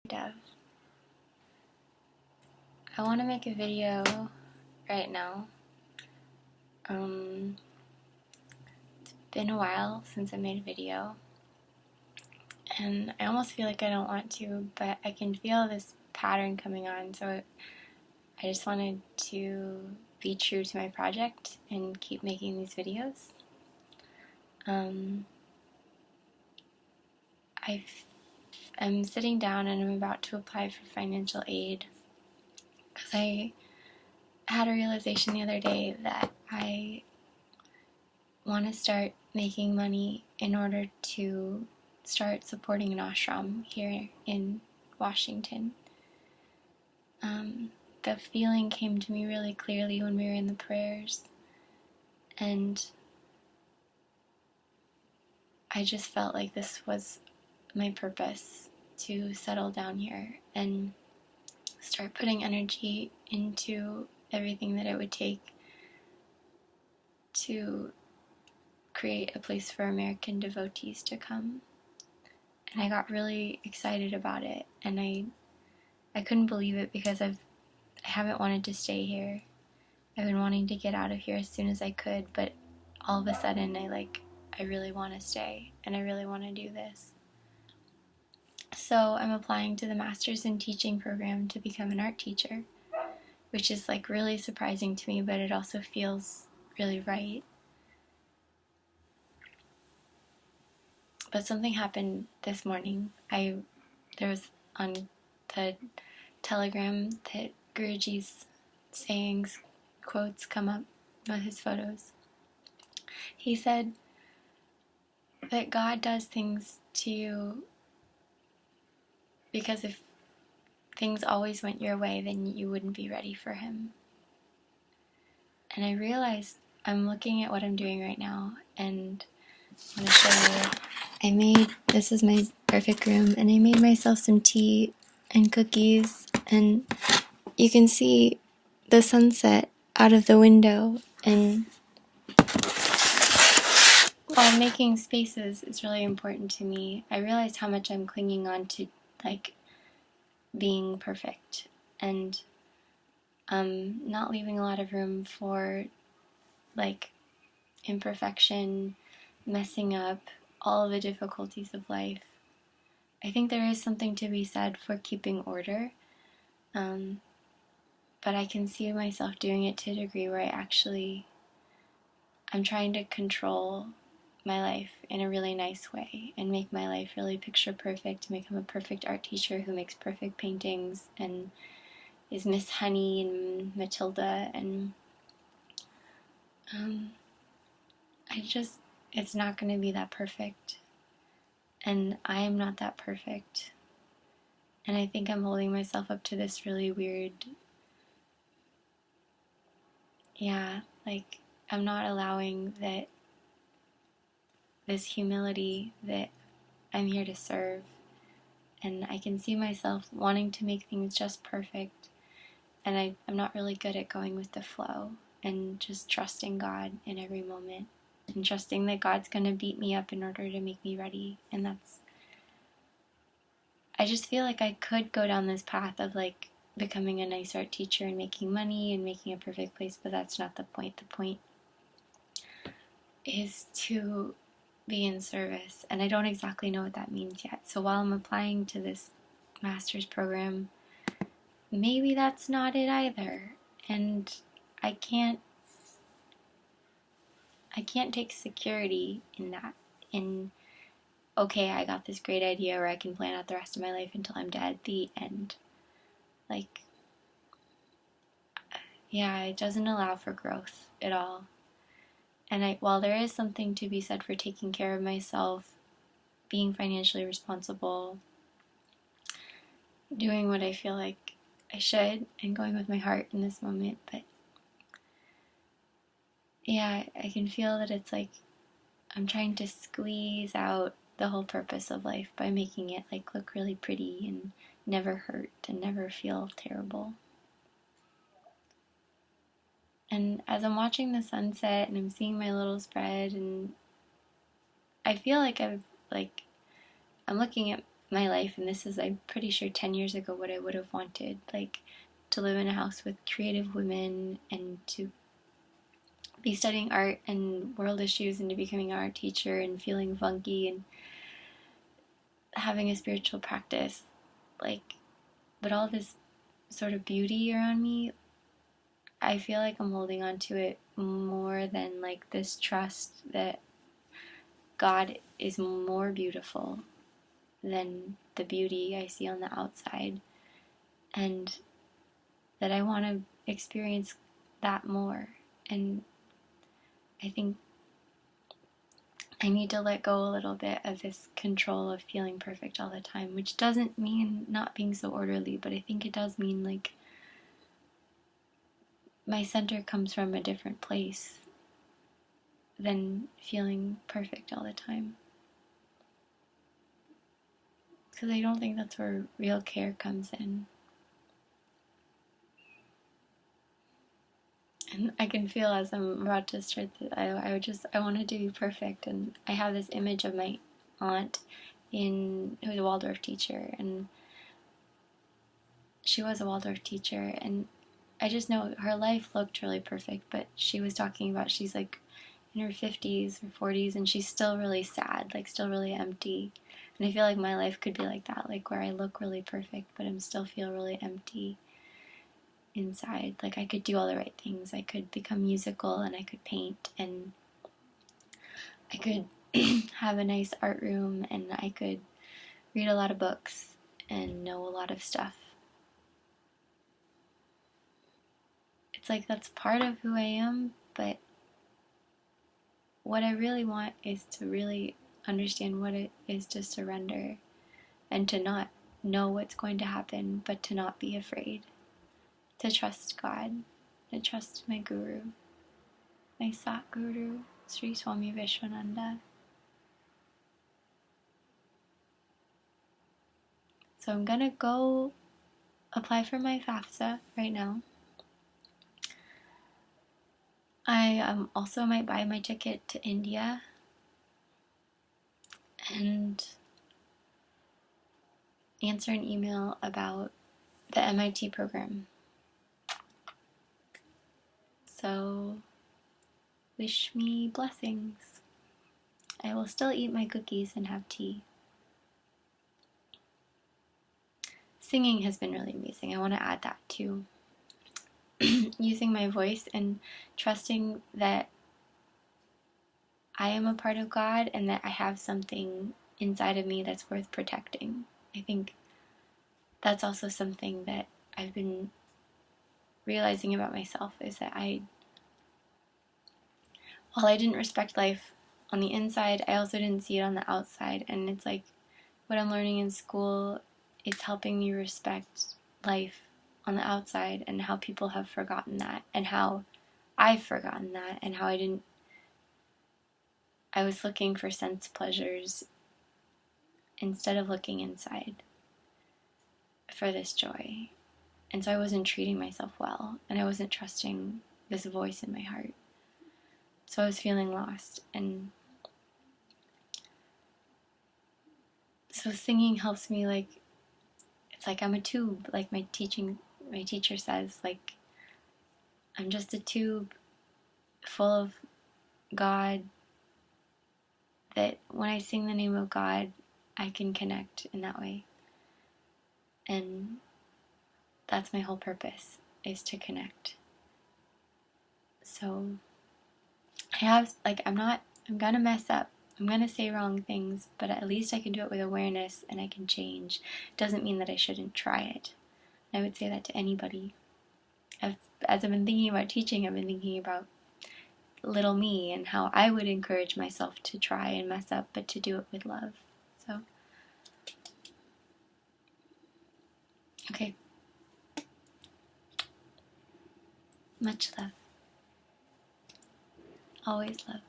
Dev. I want to make a video right now. It's been a while since I made a video, and I almost feel like I don't want to, but I can feel this pattern coming on, so I just wanted to be true to my project and keep making these videos. I'm sitting down and I'm about to apply for financial aid because I had a realization the other day that I want to start making money in order to start supporting an ashram here in Washington. The feeling came to me really clearly when we were in the prayers, and I just felt like this was my purpose, to settle down here and start putting energy into everything that it would take to create a place for American devotees to come. And I got really excited about it, and I couldn't believe it because I haven't wanted to stay here. I've been wanting to get out of here as soon as I could, but all of a sudden I really want to stay, and I really want to do this. So I'm applying to the Master's in Teaching program to become an art teacher, which is really surprising to me, but it also feels really right. But something happened this morning. There was on the Telegram that Guruji's sayings, quotes come up with his photos. He said that God does things to you because if things always went your way, then you wouldn't be ready for Him. And I realized I'm looking at what I'm doing right now, and I'm going to show you. This is my perfect room, and I made myself some tea and cookies, and you can see the sunset out of the window. And while making spaces is really important to me, I realized how much I'm clinging on to being perfect, and not leaving a lot of room for imperfection, messing up, all of the difficulties of life. I think there is something to be said for keeping order, but I can see myself doing it to a degree where I'm trying to control my life in a really nice way and make my life really picture perfect, to become a perfect art teacher who makes perfect paintings and is Miss Honey and Matilda, and it's not going to be that perfect, and I am not that perfect, and I think I'm holding myself up to this really weird, I'm not allowing that this humility that I'm here to serve, and I can see myself wanting to make things just perfect, and I'm not really good at going with the flow and just trusting God in every moment, and trusting that God's going to beat me up in order to make me ready. And I just feel like I could go down this path of becoming a nice art teacher and making money and making a perfect place, but that's not the point. The point is to be in service, and I don't exactly know what that means yet. So while I'm applying to this master's program, maybe that's not it either, and I can't take security in that. Okay, I got this great idea where I can plan out the rest of my life until I'm dead, the end. It doesn't allow for growth at all. And while there is something to be said for taking care of myself, being financially responsible, doing what I feel like I should, and going with my heart in this moment, but I can feel that it's I'm trying to squeeze out the whole purpose of life by making it look really pretty and never hurt and never feel terrible. And as I'm watching the sunset and I'm seeing my little spread, and I feel I'm looking at my life, and this is, I'm pretty sure, 10 years ago, what I would have wanted, like to live in a house with creative women and to be studying art and world issues and to becoming an art teacher and feeling funky and having a spiritual practice, like, but all this sort of beauty around me, I feel like I'm holding on to it more than like this trust that God is more beautiful than the beauty I see on the outside, and that I want to experience that more. And I think I need to let go a little bit of this control of feeling perfect all the time, which doesn't mean not being so orderly, but I think it does mean like my center comes from a different place than feeling perfect all the time. Because I don't think that's where real care comes in. And I can feel as I'm about to start that I wanted to be perfect. And I have this image of my aunt who's a Waldorf teacher, and she was a Waldorf teacher, and I just know her life looked really perfect, but she was talking about she's like in her 50s or 40s and she's still really sad, like still really empty. And I feel like my life could be like that, like where I look really perfect, but I'm still feel really empty inside. Like I could do all the right things. I could become musical and I could paint and I could have a nice art room and I could read a lot of books and know a lot of stuff. It's like that's part of who I am, but what I really want is to really understand what it is to surrender and to not know what's going to happen, but to not be afraid, to trust God, to trust my Guru, my Sat Guru, Sri Swami Vishwananda. So I'm gonna go apply for my FAFSA right now. I also might buy my ticket to India and answer an email about the MIT program. So wish me blessings. I will still eat my cookies and have tea. Singing has been really amazing. I want to add that too. Using my voice and trusting that I am a part of God and that I have something inside of me that's worth protecting. I think that's also something that I've been realizing about myself, is that while I didn't respect life on the inside, I also didn't see it on the outside. And it's like what I'm learning in school, it's helping me respect life on the outside and how people have forgotten that and how I've forgotten that and how I was looking for sense pleasures instead of looking inside for this joy. And so I wasn't treating myself well and I wasn't trusting this voice in my heart. So I was feeling lost. And so singing helps me, like, it's like I'm a tube, like my teacher says, like I'm just a tube full of God, that when I sing the name of God, I can connect in that way. And that's my whole purpose, is to connect. So I'm gonna mess up. I'm gonna say wrong things, but at least I can do it with awareness and I can change. Doesn't mean that I shouldn't try it. I would say that to anybody. As I've been thinking about teaching, I've been thinking about little me and how I would encourage myself to try and mess up, but to do it with love. So, okay. Much love. Always love.